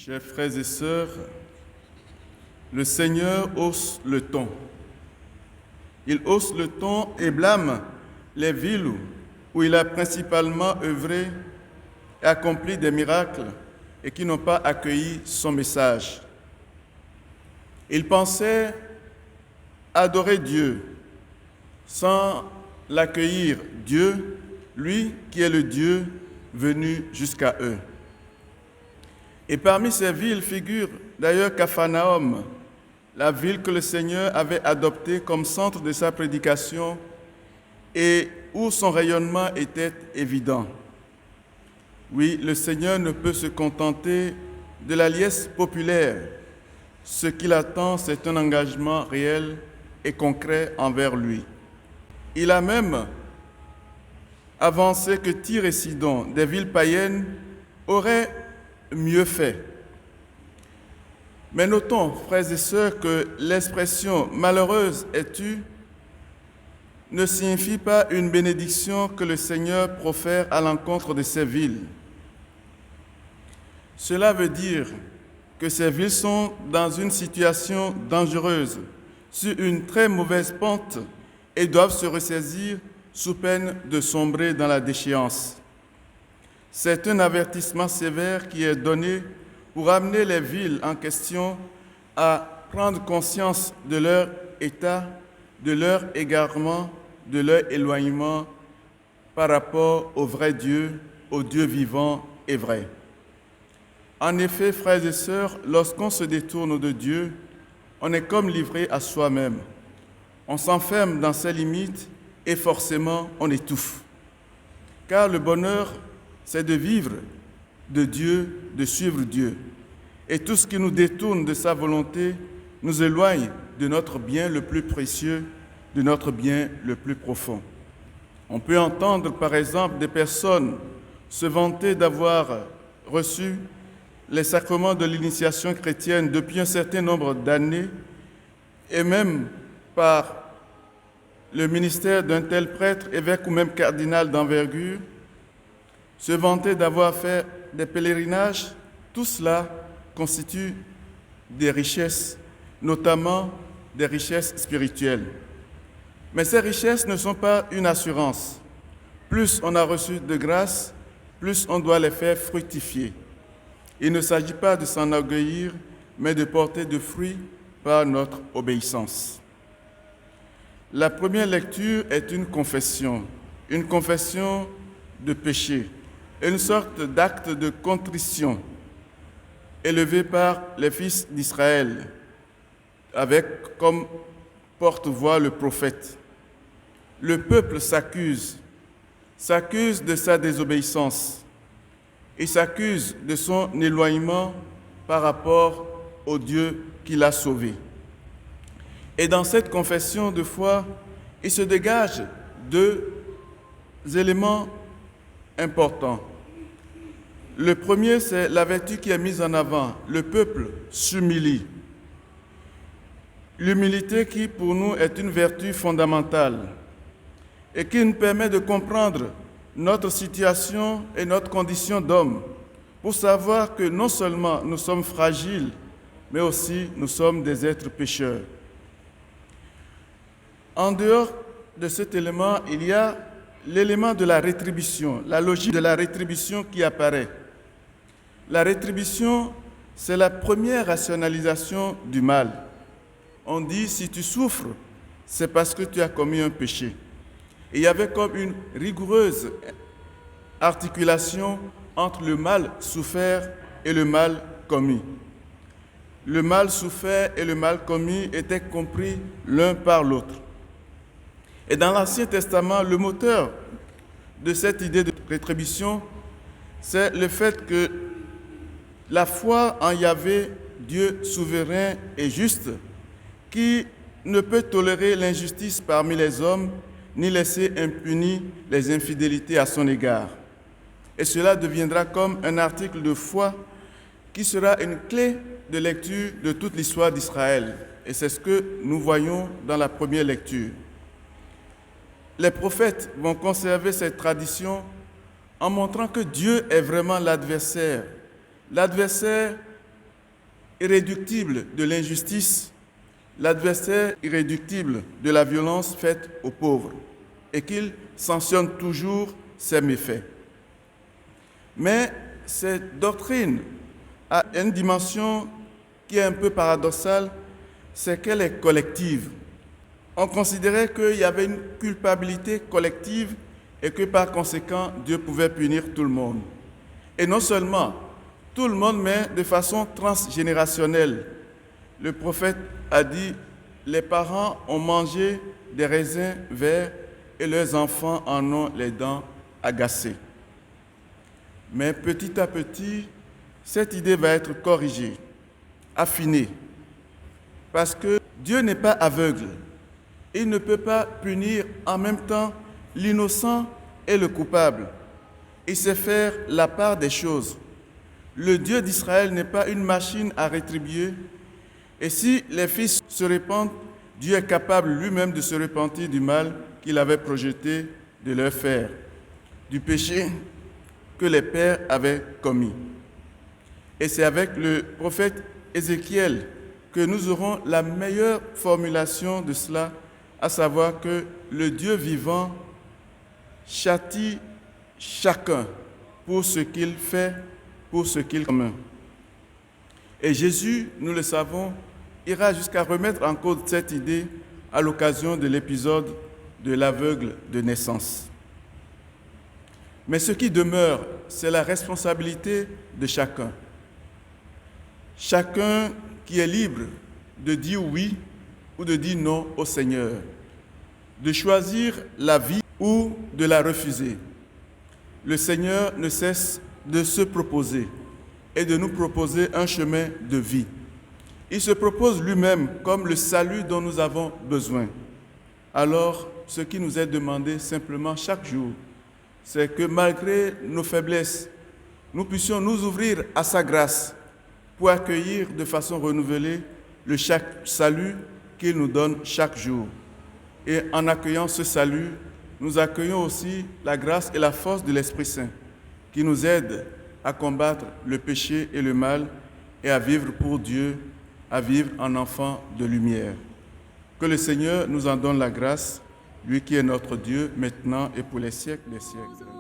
Chers frères et sœurs, le Seigneur hausse le ton. Il hausse le ton et blâme les villes où il a principalement œuvré et accompli des miracles et qui n'ont pas accueilli son message. Il pensait adorer Dieu sans l'accueillir, Dieu, lui qui est le Dieu venu jusqu'à eux. Et parmi ces villes figure d'ailleurs Capharnaüm, la ville que le Seigneur avait adoptée comme centre de sa prédication et où son rayonnement était évident. Oui, le Seigneur ne peut se contenter de la liesse populaire. Ce qu'il attend, c'est un engagement réel et concret envers lui. Il a même avancé que Tyr et Sidon, des villes païennes, auraient mieux fait. Mais notons, frères et sœurs, que l'expression « malheureuse es-tu » ne signifie pas une bénédiction que le Seigneur profère à l'encontre de ces villes. Cela veut dire que ces villes sont dans une situation dangereuse, sur une très mauvaise pente, et doivent se ressaisir sous peine de sombrer dans la déchéance. C'est un avertissement sévère qui est donné pour amener les villes en question à prendre conscience de leur état, de leur égarement, de leur éloignement par rapport au vrai Dieu, au Dieu vivant et vrai. En effet, frères et sœurs, lorsqu'on se détourne de Dieu, on est comme livré à soi-même. On s'enferme dans ses limites et forcément on étouffe. Car le bonheur, c'est de vivre de Dieu, de suivre Dieu. Et tout ce qui nous détourne de sa volonté nous éloigne de notre bien le plus précieux, de notre bien le plus profond. On peut entendre par exemple des personnes se vanter d'avoir reçu les sacrements de l'initiation chrétienne depuis un certain nombre d'années et même par le ministère d'un tel prêtre, évêque ou même cardinal d'envergure, se vanter d'avoir fait des pèlerinages, tout cela constitue des richesses, notamment des richesses spirituelles. Mais ces richesses ne sont pas une assurance. Plus on a reçu de grâce, plus on doit les faire fructifier. Il ne s'agit pas de s'enorgueillir, mais de porter de fruits par notre obéissance. La première lecture est une confession de péché, une sorte d'acte de contrition élevé par les fils d'Israël, avec comme porte-voix le prophète. Le peuple s'accuse de sa désobéissance et s'accuse de son éloignement par rapport au Dieu qui l'a sauvé. Et dans cette confession de foi, il se dégage deux éléments importants. Le premier, c'est la vertu qui est mise en avant. Le peuple s'humilie. L'humilité qui, pour nous, est une vertu fondamentale et qui nous permet de comprendre notre situation et notre condition d'homme pour savoir que non seulement nous sommes fragiles, mais aussi nous sommes des êtres pécheurs. En dehors de cet élément, il y a l'élément de la rétribution, la logique de la rétribution qui apparaît. La rétribution, c'est la première rationalisation du mal. On dit, si tu souffres, c'est parce que tu as commis un péché. Et il y avait comme une rigoureuse articulation entre le mal souffert et le mal commis. Le mal souffert et le mal commis étaient compris l'un par l'autre. Et dans l'Ancien Testament, le moteur de cette idée de rétribution, c'est le fait que la foi en Yahvé, Dieu souverain et juste, qui ne peut tolérer l'injustice parmi les hommes, ni laisser impunies les infidélités à son égard. Et cela deviendra comme un article de foi qui sera une clé de lecture de toute l'histoire d'Israël. Et c'est ce que nous voyons dans la première lecture. Les prophètes vont conserver cette tradition en montrant que Dieu est vraiment l'adversaire irréductible de l'injustice, l'adversaire irréductible de la violence faite aux pauvres, et qu'il sanctionne toujours ses méfaits. Mais cette doctrine a une dimension qui est un peu paradoxale, c'est qu'elle est collective. On considérait qu'il y avait une culpabilité collective et que par conséquent, Dieu pouvait punir tout le monde. Et non seulement tout le monde, mais de façon transgénérationnelle. Le prophète a dit, les parents ont mangé des raisins verts et leurs enfants en ont les dents agacées. Mais petit à petit, cette idée va être corrigée, affinée, parce que Dieu n'est pas aveugle. Il ne peut pas punir en même temps l'innocent et le coupable. Il sait faire la part des choses. Le Dieu d'Israël n'est pas une machine à rétribuer. Et si les fils se repentent, Dieu est capable lui-même de se repentir du mal qu'il avait projeté de leur faire, du péché que les pères avaient commis. Et c'est avec le prophète Ézéchiel que nous aurons la meilleure formulation de cela, à savoir que le Dieu vivant châtie chacun pour ce qu'il fait, pour ce qu'il commet. Et Jésus, nous le savons, ira jusqu'à remettre en cause cette idée à l'occasion de l'épisode de l'aveugle de naissance. Mais ce qui demeure, c'est la responsabilité de chacun. Chacun qui est libre de dire oui ou de dire non au Seigneur, de choisir la vie ou de la refuser. Le Seigneur ne cesse de se proposer et de nous proposer un chemin de vie. Il se propose lui-même comme le salut dont nous avons besoin. Alors, ce qui nous est demandé simplement chaque jour, c'est que malgré nos faiblesses, nous puissions nous ouvrir à sa grâce pour accueillir de façon renouvelée le salut qu'il nous donne chaque jour. Et en accueillant ce salut, nous accueillons aussi la grâce et la force de l'Esprit Saint qui nous aide à combattre le péché et le mal et à vivre pour Dieu, à vivre en enfant de lumière. Que le Seigneur nous en donne la grâce, lui qui est notre Dieu, maintenant et pour les siècles des siècles.